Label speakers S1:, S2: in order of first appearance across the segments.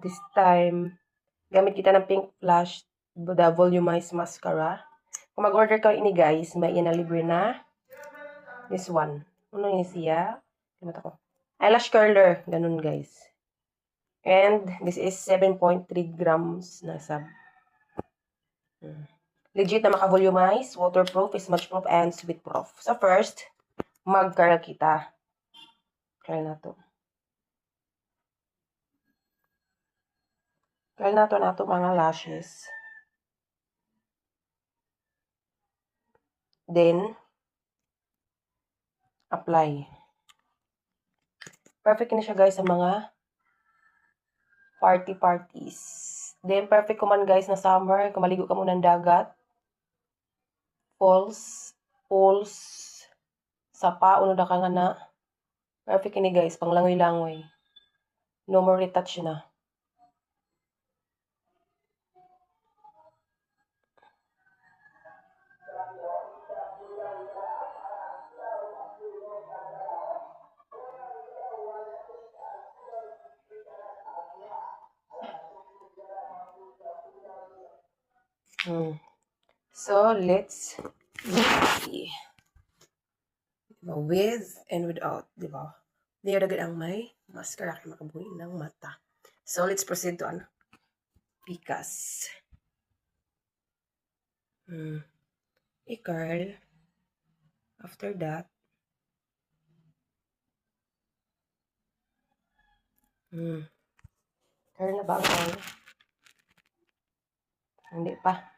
S1: This time, gamit kita ng Pink Flash, the Volumized Mascara. Kung mag-order ka ini guys, may inalibre na this one. Ano yun siya? Limata ko. Eyelash curler. Ganun guys. And this is 7.3 grams na sub. Legit na maka-volumize, waterproof, smudge-proof, and sweat-proof. So first, mag-curl kita. Curl na to. Curl na to mga lashes. Then, apply. Perfect na siya guys sa mga parties. Then, perfect ko man guys na summer, kung maligo ka muna ng dagat. Pools, sapa, uno da ka nga na. Perfect ini guys, pang langoy-langoy. No more retouch na. So, let's see. Diba? With and without. Diba? Hindi agad ang may mascara kay makabuhi ng mata. So, let's proceed to ano? Pikas. I-curl. After that, curl na ba ako? Hindi pa.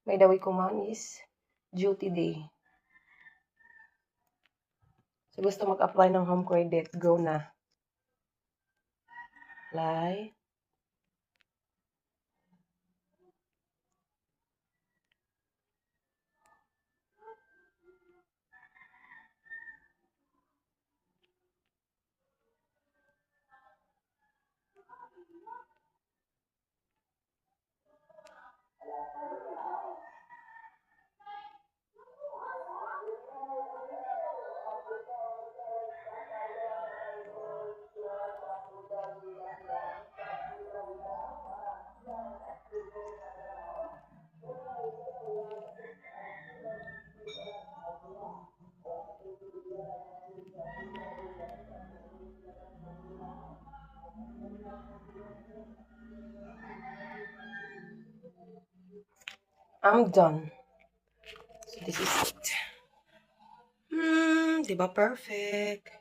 S1: May dawi ko man is duty day. So, gusto mag-apply ng home credit, go na. Apply. I'm done. So, this is it. Diba perfect?